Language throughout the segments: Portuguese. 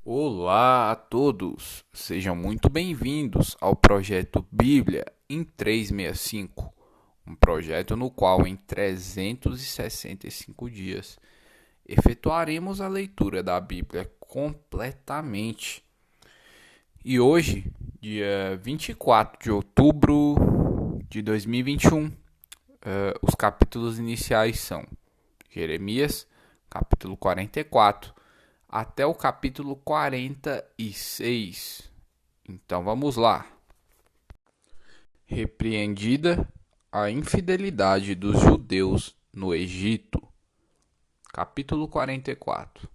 Olá a todos, sejam muito bem-vindos ao projeto Bíblia em 365, um projeto no qual em 365 dias efetuaremos a leitura da Bíblia completamente. E hoje, dia 24 de outubro de 2021, os capítulos iniciais são Jeremias, capítulo 44, até o capítulo 46. Então vamos lá. Repreendida a infidelidade dos judeus no Egito. Capítulo 44.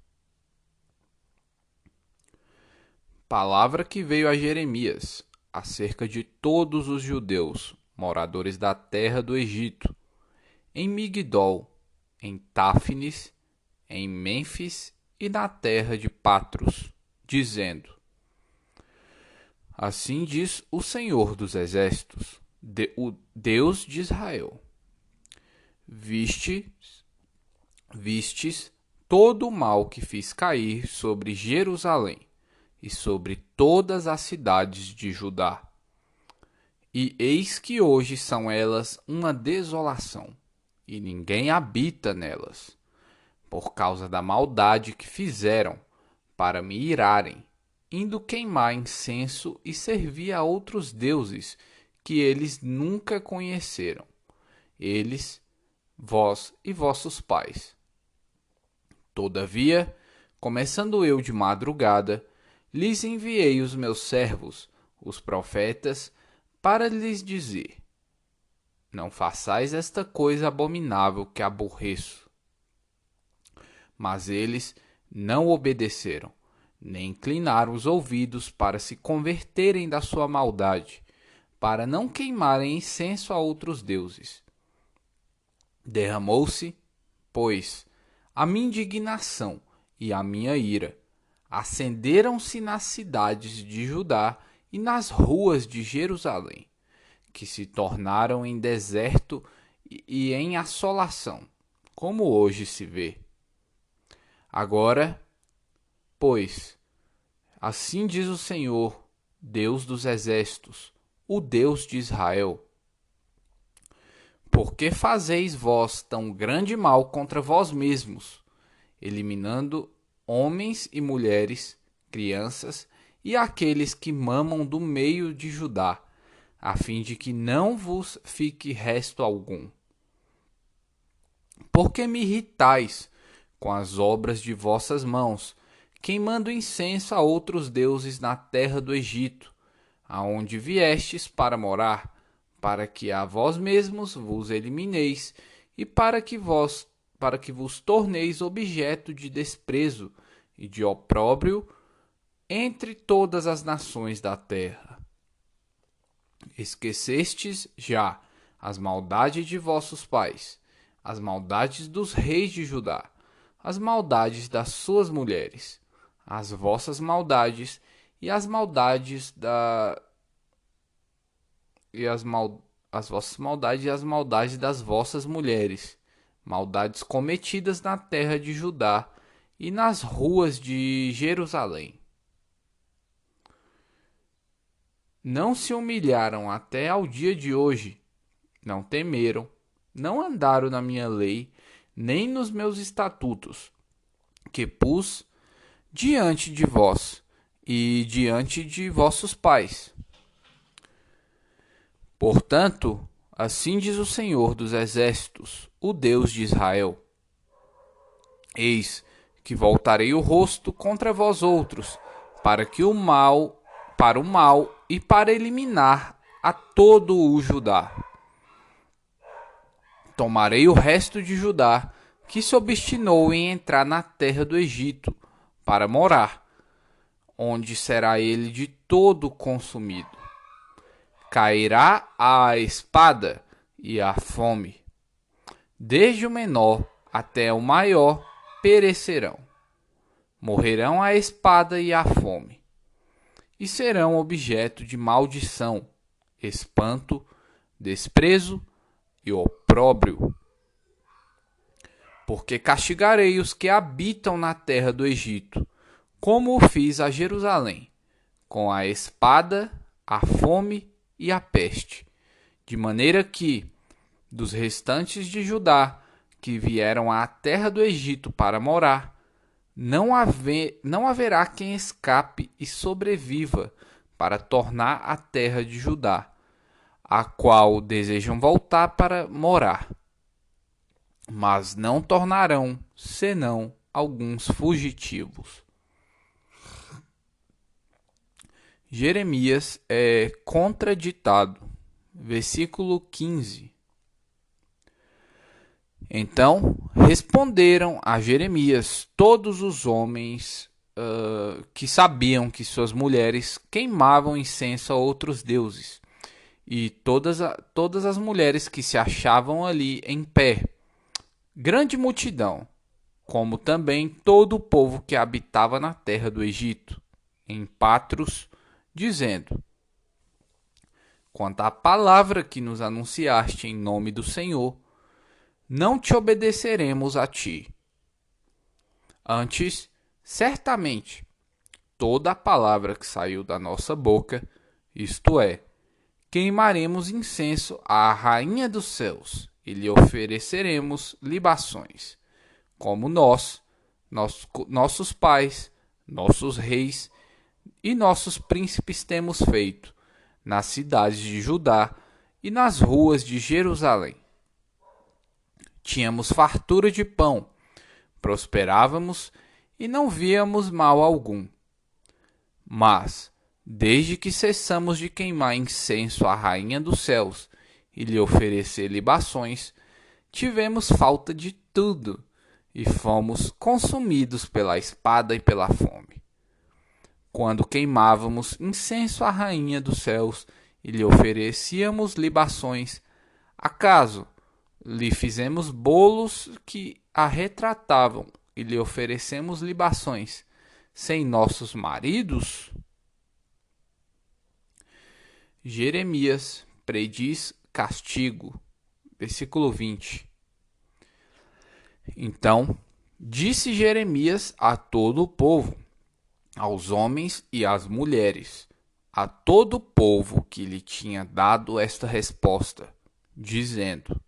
Palavra que veio a Jeremias acerca de todos os judeus, moradores da terra do Egito, em Migdol, em Táfnis, em Mênfis e na terra de Patros, dizendo: Assim diz o Senhor dos Exércitos, o Deus de Israel: Vistes todo o mal que fiz cair sobre Jerusalém e sobre todas as cidades de Judá. E eis que hoje são elas uma desolação, e ninguém habita nelas, por causa da maldade que fizeram para me irarem, indo queimar incenso e servir a outros deuses que eles nunca conheceram, eles, vós e vossos pais. Todavia, começando eu de madrugada, lhes enviei os meus servos, os profetas, para lhes dizer: Não façais esta coisa abominável que aborreço. Mas eles não obedeceram, nem inclinaram os ouvidos para se converterem da sua maldade, para não queimarem incenso a outros deuses. Derramou-se, pois, a minha indignação e a minha ira. Acenderam-se nas cidades de Judá e nas ruas de Jerusalém, que se tornaram em deserto e em assolação, como hoje se vê. Agora, pois, assim diz o Senhor, Deus dos exércitos, o Deus de Israel: Por que fazeis vós tão grande mal contra vós mesmos, eliminando homens e mulheres, crianças e aqueles que mamam do meio de Judá, a fim de que não vos fique resto algum? Por que me irritais com as obras de vossas mãos, queimando incenso a outros deuses na terra do Egito, aonde viestes para morar, para que a vós mesmos vos elimineis e para que vos torneis objeto de desprezo e de opróbrio entre todas as nações da terra? Esquecestes já as maldades de vossos pais, as maldades dos reis de Judá, as maldades das suas mulheres, as vossas maldades e as maldades da e as vossas maldades e as maldades das vossas mulheres, maldades cometidas na terra de Judá e nas ruas de Jerusalém. Não se humilharam até ao dia de hoje, não temeram, não andaram na minha lei, nem nos meus estatutos, que pus diante de vós e diante de vossos pais. Portanto, assim diz o Senhor dos Exércitos, o Deus de Israel: Eis que voltarei o rosto contra vós outros, para o mal e para eliminar a todo o Judá. Tomarei o resto de Judá, que se obstinou em entrar na terra do Egito, para morar, onde será ele de todo consumido. Cairá a espada e a fome. Desde o menor até o maior perecerão. Morrerão a espada e a fome. E serão objeto de maldição, espanto, desprezo e opróbrio. Porque castigarei os que habitam na terra do Egito, como o fiz a Jerusalém, com a espada, a fome e a peste, de maneira que, dos restantes de Judá, que vieram à terra do Egito para morar, não haverá quem escape e sobreviva para tornar a terra de Judá, a qual desejam voltar para morar, mas não tornarão, senão alguns fugitivos. Jeremias é contraditado. Versículo 15. Então responderam a Jeremias todos os homens que sabiam que suas mulheres queimavam incenso a outros deuses, e todas as mulheres que se achavam ali em pé, grande multidão, como também todo o povo que habitava na terra do Egito, em Patros, dizendo: quanto à palavra que nos anunciaste em nome do Senhor, não te obedeceremos a ti. Antes, certamente, toda a palavra que saiu da nossa boca, isto é, queimaremos incenso à Rainha dos céus e lhe ofereceremos libações, como nossos pais, nossos reis e nossos príncipes temos feito, nas cidades de Judá e nas ruas de Jerusalém. Tínhamos fartura de pão, prosperávamos e não víamos mal algum. Mas, desde que cessamos de queimar incenso à Rainha dos céus e lhe oferecer libações, tivemos falta de tudo e fomos consumidos pela espada e pela fome. Quando queimávamos incenso à Rainha dos céus e lhe oferecíamos libações, acaso lhe fizemos bolos que a retratavam e lhe oferecemos libações sem nossos maridos? Jeremias prediz castigo. Versículo 20. Então disse Jeremias a todo o povo, aos homens e às mulheres, a todo o povo que lhe tinha dado esta resposta, dizendo: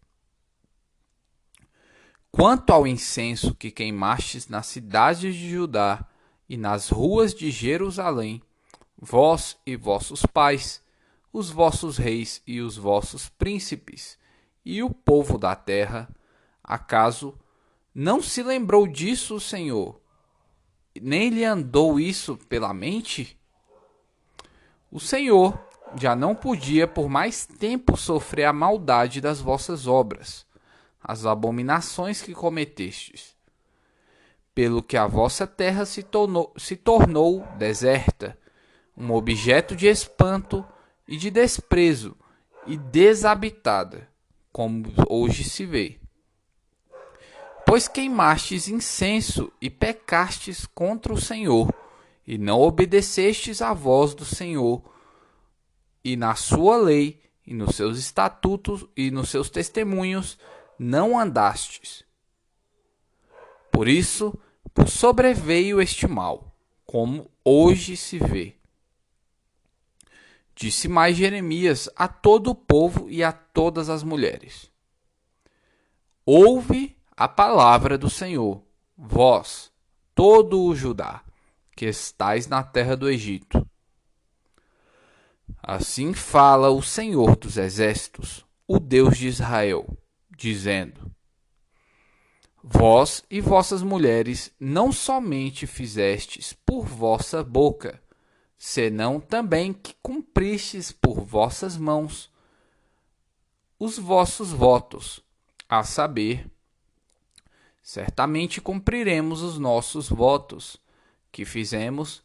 quanto ao incenso que queimastes nas cidades de Judá e nas ruas de Jerusalém, vós e vossos pais, os vossos reis e os vossos príncipes, e o povo da terra, acaso não se lembrou disso o Senhor, nem lhe andou isso pela mente? O Senhor já não podia por mais tempo sofrer a maldade das vossas obras, as abominações que cometestes, pelo que a vossa terra se tornou deserta, um objeto de espanto e de desprezo, e desabitada, como hoje se vê. Pois queimastes incenso e pecastes contra o Senhor, e não obedecestes à voz do Senhor, e na sua lei, e nos seus estatutos, e nos seus testemunhos, não andastes. Por isso, sobreveio este mal, como hoje se vê. Disse mais Jeremias a todo o povo e a todas as mulheres: ouve a palavra do Senhor, vós, todo o Judá, que estais na terra do Egito. Assim fala o Senhor dos exércitos, o Deus de Israel, dizendo: vós e vossas mulheres não somente fizestes por vossa boca, senão também que cumpristes por vossas mãos os vossos votos, a saber, certamente cumpriremos os nossos votos, que fizemos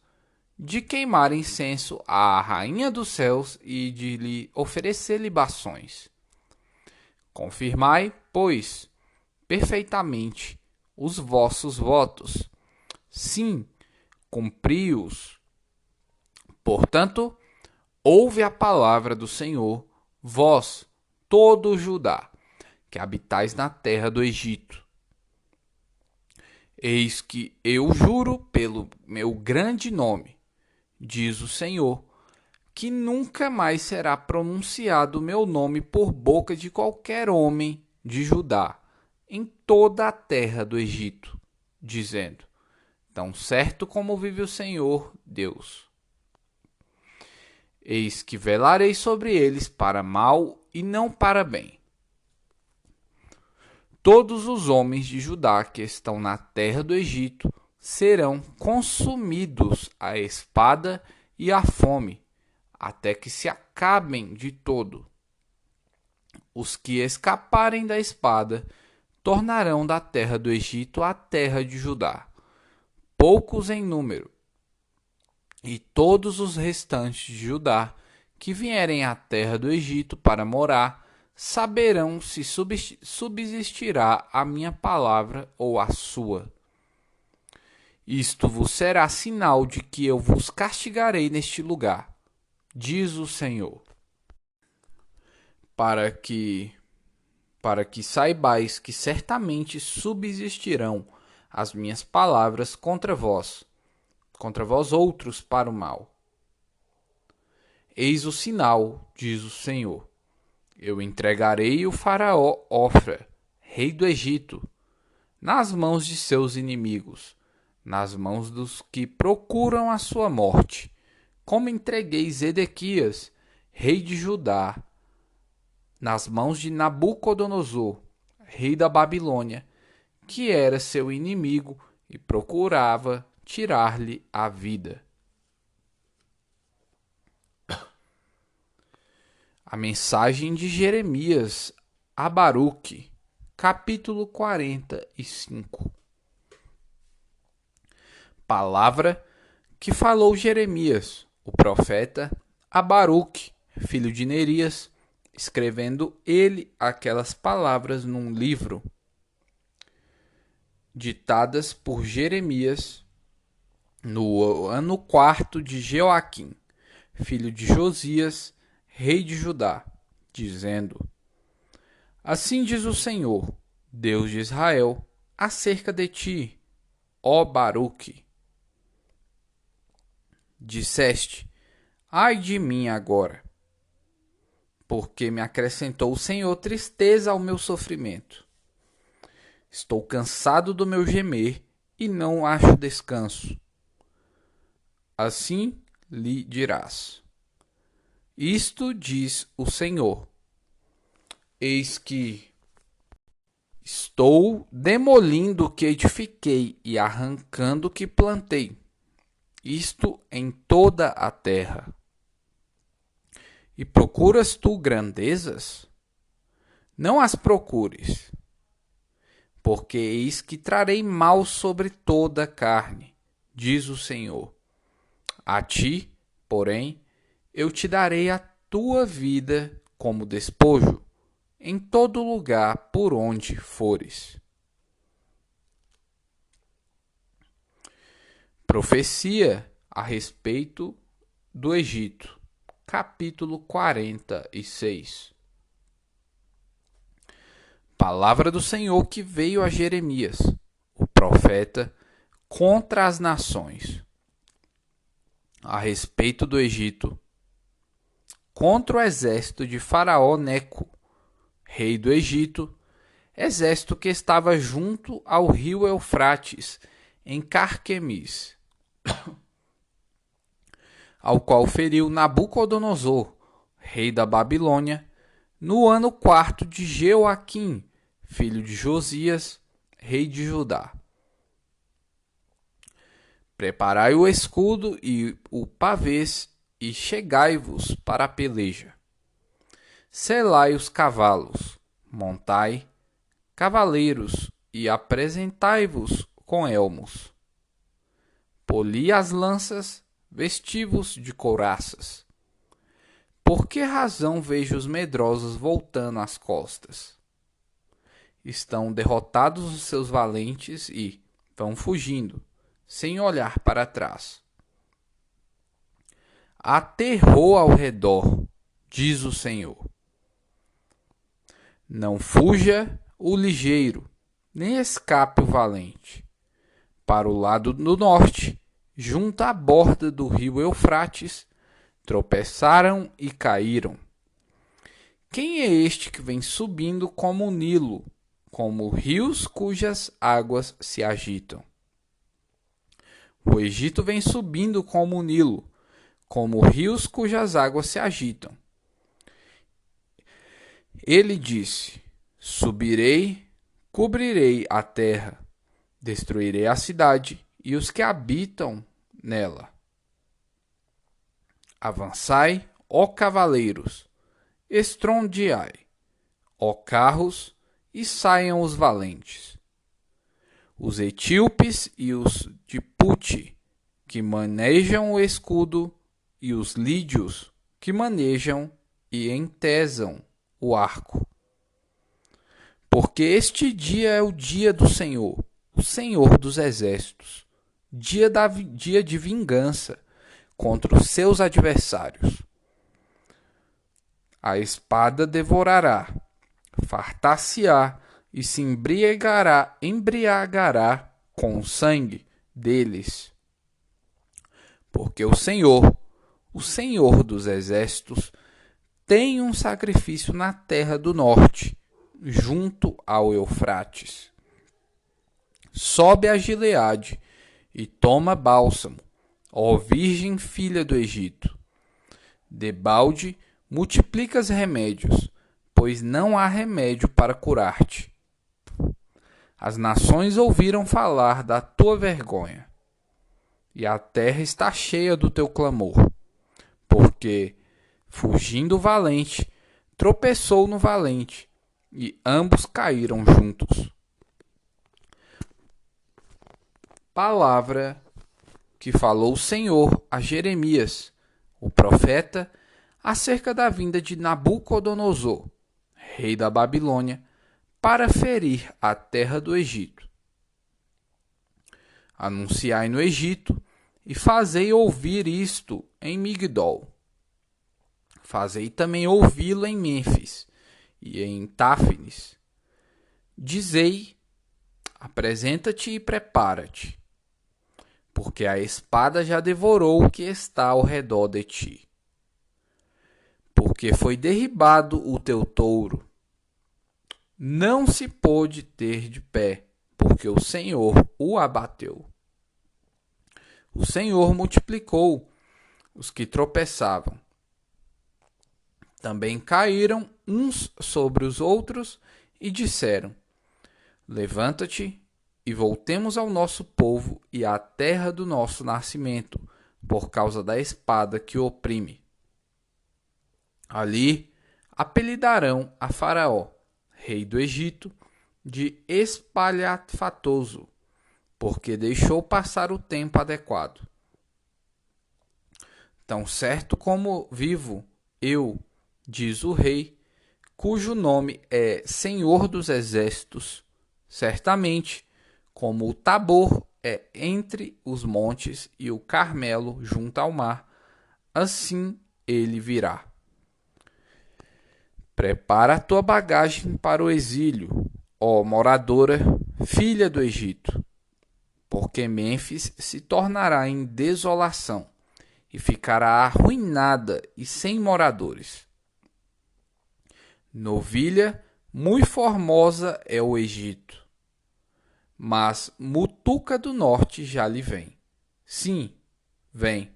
de queimar incenso à Rainha dos céus e de lhe oferecer libações. Confirmai, pois, perfeitamente os vossos votos. Sim, cumpri-os. Portanto, ouve a palavra do Senhor, vós, todo o Judá, que habitais na terra do Egito. Eis que eu juro pelo meu grande nome, diz o Senhor, que nunca mais será pronunciado o meu nome por boca de qualquer homem de Judá, em toda a terra do Egito, dizendo: Tão certo como vive o Senhor Deus. Eis que velarei sobre eles para mal e não para bem. Todos os homens de Judá que estão na terra do Egito serão consumidos à espada e à fome, até que se acabem de todo. Os que escaparem da espada tornarão da terra do Egito a terra de Judá, poucos em número, e todos os restantes de Judá que vierem à terra do Egito para morar saberão se subsistirá a minha palavra ou a sua. Isto vos será sinal de que eu vos castigarei neste lugar, diz o Senhor, para que saibais que certamente subsistirão as minhas palavras contra vós outros para o mal. Eis o sinal, diz o Senhor. Eu entregarei o faraó Ofra, rei do Egito, nas mãos de seus inimigos, nas mãos dos que procuram a sua morte, como entreguei Zedequias, rei de Judá, nas mãos de Nabucodonosor, rei da Babilônia, que era seu inimigo e procurava tirar-lhe a vida. A mensagem de Jeremias a Baruque, capítulo 45. Palavra que falou Jeremias, o profeta, a Baruque, filho de Nerias, escrevendo ele aquelas palavras num livro, ditadas por Jeremias no ano 4 de Jeoaquim, filho de Josias, rei de Judá, dizendo: Assim diz o Senhor, Deus de Israel, acerca de ti, ó Baruque. Disseste: Ai de mim agora, porque me acrescentou o Senhor tristeza ao meu sofrimento. Estou cansado do meu gemer e não acho descanso. Assim lhe dirás: Isto diz o Senhor: Eis que estou demolindo o que edifiquei e arrancando o que plantei, isto em toda a terra. E procuras tu grandezas? Não as procures, porque eis que trarei mal sobre toda a carne, diz o Senhor. A ti, porém, eu te darei a tua vida como despojo, em todo lugar por onde fores. Profecia a respeito do Egito, capítulo 46. Palavra do Senhor que veio a Jeremias, o profeta, contra as nações, a respeito do Egito, contra o exército de Faraó Neco, rei do Egito, exército que estava junto ao rio Eufrates, em Carquemis, ao qual feriu Nabucodonosor, rei da Babilônia, no ano 4 de Jeoaquim, filho de Josias, rei de Judá. Preparai o escudo e o pavês, e chegai-vos para a peleja. Selai os cavalos, montai cavaleiros, e apresentai-vos com elmos. Poli as lanças, vesti-vos de couraças. Por que razão vejo os medrosos voltando as costas? Estão derrotados os seus valentes e vão fugindo, sem olhar para trás. Há terror ao redor, diz o Senhor. Não fuja o ligeiro, nem escape o valente, para o lado do norte, junto à borda do rio Eufrates, tropeçaram e caíram. Quem é este que vem subindo como o Nilo, como rios cujas águas se agitam? O Egito vem subindo como o Nilo, como rios cujas águas se agitam. Ele disse: subirei, cobrirei a terra, destruirei a cidade e os que habitam nela. Avançai, ó cavaleiros, estrondeai, ó carros, e saiam os valentes. Os etíopes e os de Puti, que manejam o escudo, e os lídios, que manejam e entesam o arco. Porque este dia é o dia do Senhor, o Senhor dos exércitos, dia de vingança contra os seus adversários. A espada devorará, fartar-se-á e se embriagará com o sangue deles. Porque o Senhor dos exércitos, tem um sacrifício na terra do norte, junto ao Eufrates. Sobe a Gileade e toma bálsamo, ó Virgem filha do Egito. Debalde multiplicas remédios, pois não há remédio para curar-te. As nações ouviram falar da tua vergonha, e a terra está cheia do teu clamor, porque, fugindo o valente, tropeçou no valente, e ambos caíram juntos. Palavra que falou o Senhor a Jeremias, o profeta, acerca da vinda de Nabucodonosor, rei da Babilônia, para ferir a terra do Egito. Anunciai no Egito e fazei ouvir isto em Migdol. Fazei também ouvi-lo em Mênfis e em Táfnis. Dizei: apresenta-te e prepara-te, porque a espada já devorou o que está ao redor de ti. Porque foi derribado o teu touro. Não se pôde ter de pé, porque o Senhor o abateu. O Senhor multiplicou os que tropeçavam. Também caíram uns sobre os outros e disseram: levanta-te e voltemos ao nosso povo e à terra do nosso nascimento, por causa da espada que o oprime. Ali apelidarão a Faraó, rei do Egito, de espalhafatoso, porque deixou passar o tempo adequado. Tão certo como vivo eu, diz o rei, cujo nome é Senhor dos Exércitos, certamente, como o Tabor é entre os montes e o Carmelo junto ao mar, assim ele virá. Prepara a tua bagagem para o exílio, ó moradora, filha do Egito, porque Mênfis se tornará em desolação e ficará arruinada e sem moradores. Novilha muito formosa é o Egito, mas Mutuca do Norte já lhe vem. Sim, vem.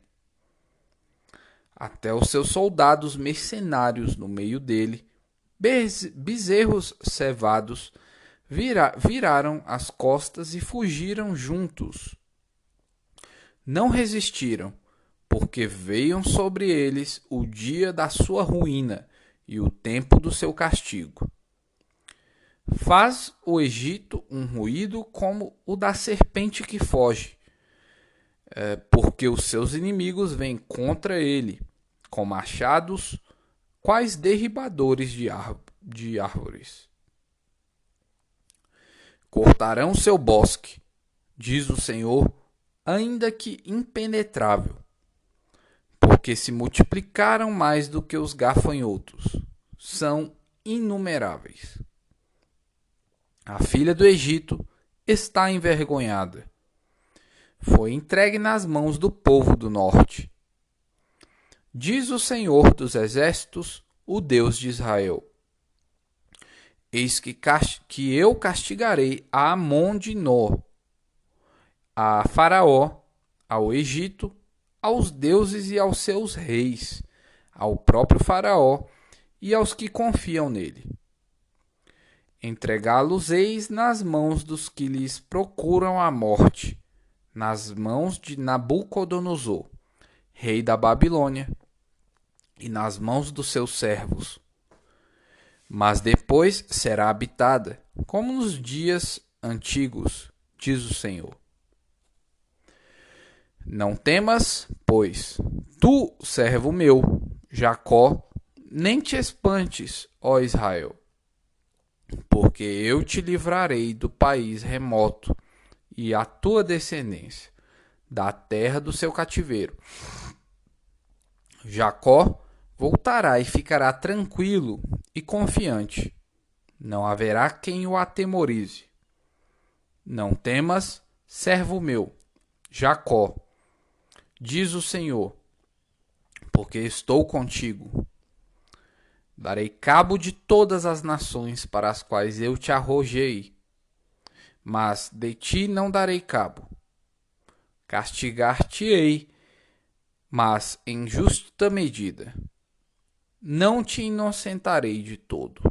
Até os seus soldados mercenários no meio dele, bezerros cevados, viraram as costas e fugiram juntos. Não resistiram, porque veio sobre eles o dia da sua ruína e o tempo do seu castigo. Faz o Egito um ruído como o da serpente que foge, porque os seus inimigos vêm contra ele, com machados, quais derribadores de árvores. Cortarão seu bosque, diz o Senhor, ainda que impenetrável, porque se multiplicaram mais do que os gafanhotos, são inumeráveis. A filha do Egito está envergonhada, foi entregue nas mãos do povo do norte. Diz o Senhor dos Exércitos, o Deus de Israel: Eis que eu castigarei a Amon de Nó, a Faraó, ao Egito, aos deuses e aos seus reis, ao próprio Faraó e aos que confiam nele. Entregá-los-eis nas mãos dos que lhes procuram a morte, nas mãos de Nabucodonosor, rei da Babilônia, e nas mãos dos seus servos. Mas depois será habitada, como nos dias antigos, diz o Senhor. Não temas, pois, tu, servo meu, Jacó, nem te espantes, ó Israel, porque eu te livrarei do país remoto e a tua descendência, da terra do seu cativeiro. Jacó voltará e ficará tranquilo e confiante. Não haverá quem o atemorize. Não temas, servo meu, Jacó, diz o Senhor, porque estou contigo. Darei cabo de todas as nações para as quais eu te arrojei, mas de ti não darei cabo. Castigar-te-ei, mas em justa medida. Não te inocentarei de todo.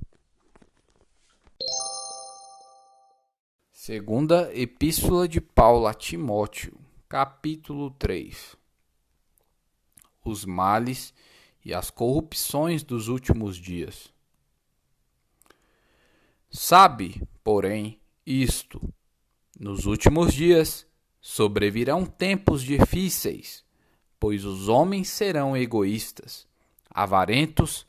Segunda Epístola de Paulo a Timóteo, capítulo 3. Os males e as corrupções dos últimos dias. Sabe, porém, isto: nos últimos dias sobrevirão tempos difíceis, pois os homens serão egoístas, avarentos,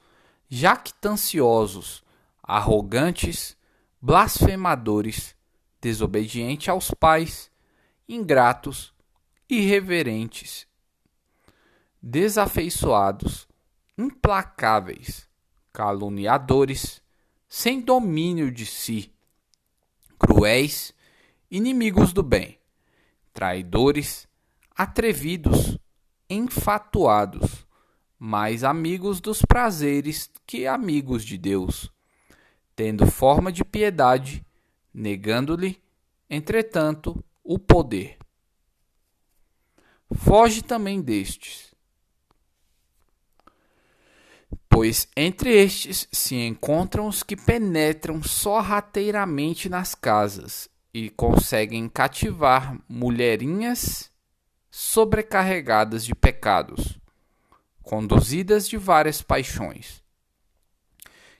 jactanciosos, arrogantes, blasfemadores, desobedientes aos pais, ingratos, irreverentes, desafeiçoados, implacáveis, caluniadores, sem domínio de si, cruéis, inimigos do bem, traidores, atrevidos, enfatuados, mais amigos dos prazeres que amigos de Deus, tendo forma de piedade, negando-lhe, entretanto, o poder. Foge também destes, pois entre estes se encontram os que penetram sorrateiramente nas casas e conseguem cativar mulherinhas sobrecarregadas de pecados, conduzidas de várias paixões,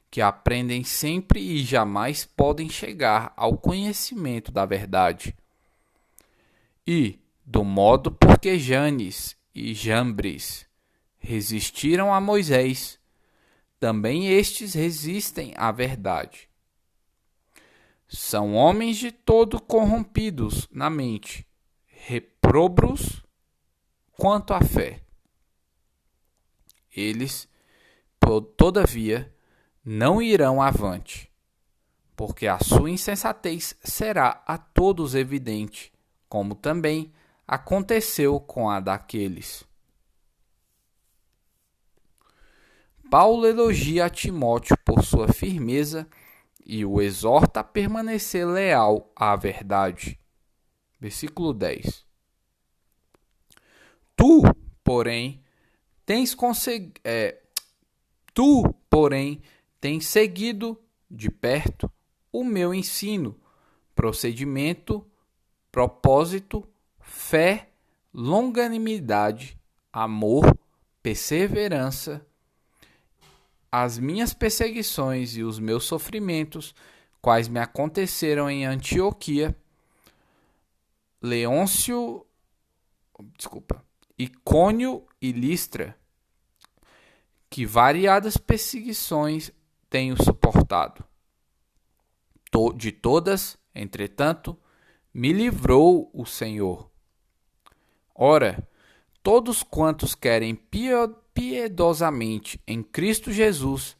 que aprendem sempre e jamais podem chegar ao conhecimento da verdade. E, do modo porque Janes e Jambres resistiram a Moisés, também estes resistem à verdade. São homens de todo corrompidos na mente, reprobros quanto à fé. Eles, todavia, não irão avante, porque a sua insensatez será a todos evidente, como também aconteceu com a daqueles. Paulo elogia a Timóteo por sua firmeza e o exorta a permanecer leal à verdade. Versículo 10. Tu, porém, tens seguido de perto o meu ensino, procedimento, propósito, fé, longanimidade, amor, perseverança, as minhas perseguições e os meus sofrimentos, quais me aconteceram em Antioquia, Icônio e Listra, que variadas perseguições tenho suportado. De todas, entretanto, me livrou o Senhor. Ora, todos quantos querem piedosamente em Cristo Jesus,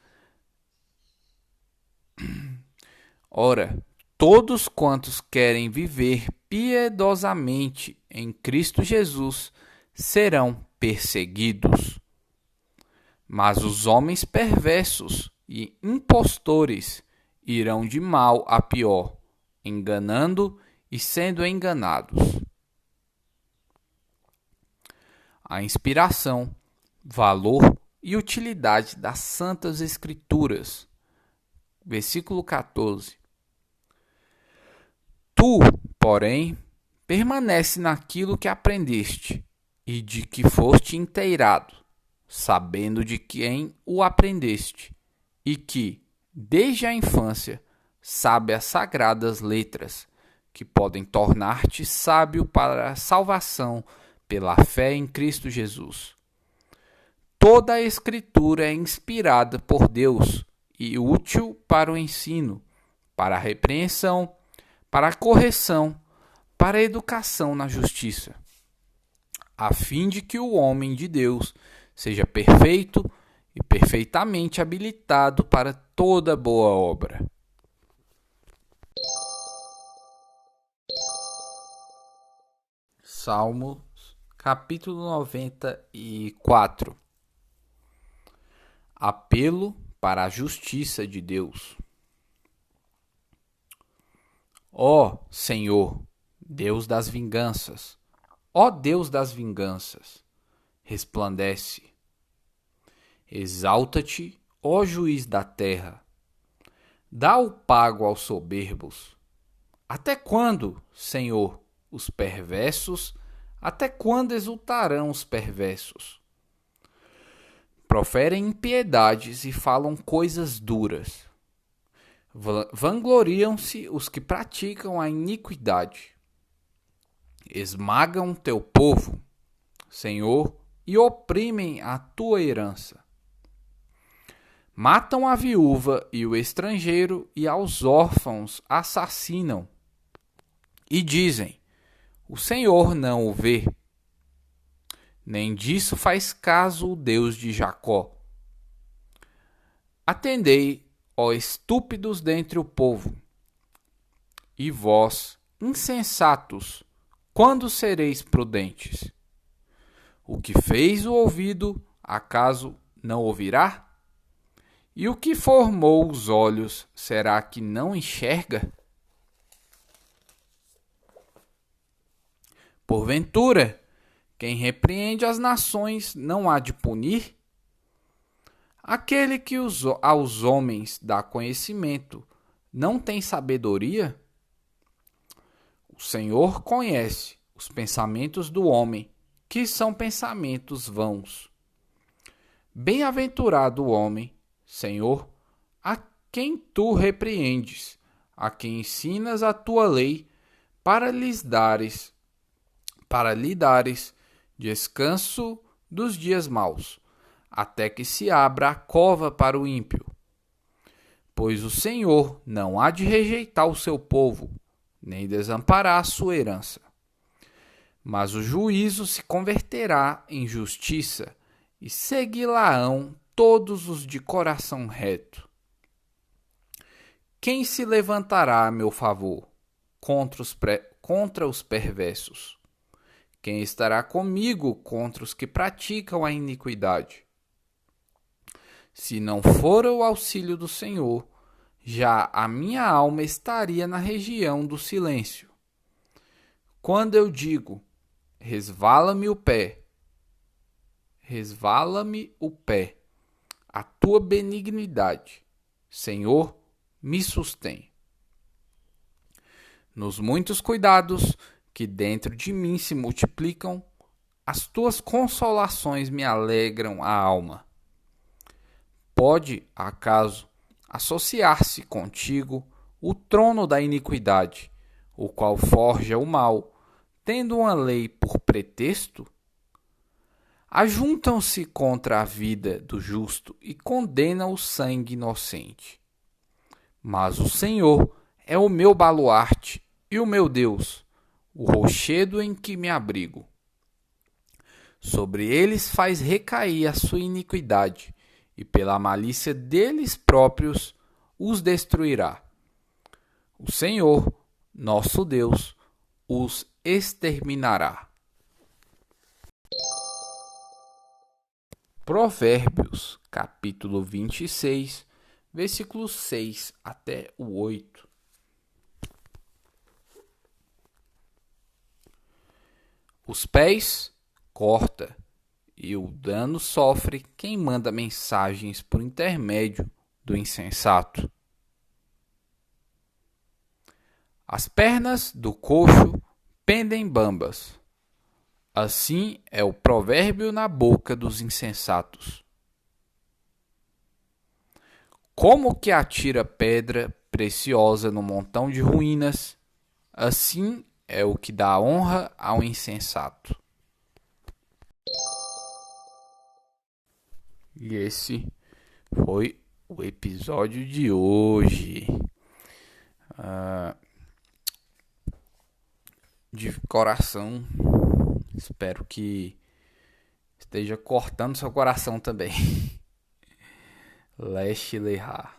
todos quantos querem viver piedosamente em Cristo Jesus serão perseguidos. Mas os homens perversos e impostores irão de mal a pior, enganando e sendo enganados. A inspiração, valor e utilidade das Santas Escrituras. Versículo 14. Tu, porém, permanece naquilo que aprendeste e de que foste inteirado, sabendo de quem o aprendeste, e que, desde a infância, sabe as sagradas letras, que podem tornar-te sábio para a salvação pela fé em Cristo Jesus. Toda a Escritura é inspirada por Deus e útil para o ensino, para a repreensão, para a correção, para a educação na justiça, a fim de que o homem de Deus seja perfeito e perfeitamente habilitado para toda boa obra. Salmos, capítulo 94. Apelo para a justiça de Deus. Ó Senhor, Deus das vinganças, ó Deus das vinganças, resplandece. Exalta-te, ó juiz da terra. Dá o pago aos soberbos. Até quando, Senhor, os perversos? Até quando exultarão os perversos? Proferem impiedades e falam coisas duras. Vangloriam-se os que praticam a iniquidade. Esmagam teu povo, Senhor, e oprimem a tua herança. Matam a viúva e o estrangeiro, e aos órfãos assassinam. E dizem: o Senhor não o vê. Nem disso faz caso o Deus de Jacó. Atendei, ó estúpidos dentre o povo, e vós, insensatos, quando sereis prudentes? O que fez o ouvido, acaso não ouvirá? E o que formou os olhos, será que não enxerga? Porventura, quem repreende as nações não há de punir? Aquele que aos homens dá conhecimento não tem sabedoria? O Senhor conhece os pensamentos do homem, que são pensamentos vãos. Bem-aventurado o homem, Senhor, a quem tu repreendes, a quem ensinas a tua lei, para lhe dares descanso dos dias maus, até que se abra a cova para o ímpio. Pois o Senhor não há de rejeitar o seu povo, nem desamparar a sua herança. Mas o juízo se converterá em justiça, e segui-la-ão todos os de coração reto. Quem se levantará a meu favor contra os perversos? Quem estará comigo contra os que praticam a iniquidade? Se não for o auxílio do Senhor, já a minha alma estaria na região do silêncio. Quando eu digo, resvala-me o pé, a tua benignidade, Senhor, me sustém. Nos muitos cuidados que dentro de mim se multiplicam, as tuas consolações me alegram a alma. Pode, acaso, associar-se contigo o trono da iniquidade, o qual forja o mal, tendo uma lei por pretexto? Ajuntam-se contra a vida do justo e condenam o sangue inocente. Mas o Senhor é o meu baluarte e o meu Deus, o rochedo em que me abrigo. Sobre eles faz recair a sua iniquidade, e pela malícia deles próprios os destruirá. o Senhor, nosso Deus, os exterminará. Provérbios, capítulo 26, versículos 6 até o 8. Os pés corta, e o dano sofre quem manda mensagens por intermédio do insensato. As pernas do coxo pendem bambas. Assim é o provérbio na boca dos insensatos. Como que atira pedra preciosa no montão de ruínas, assim é o que dá honra ao insensato. E esse foi o episódio de hoje. De coração, espero que esteja cortando seu coração também. Leste Leha.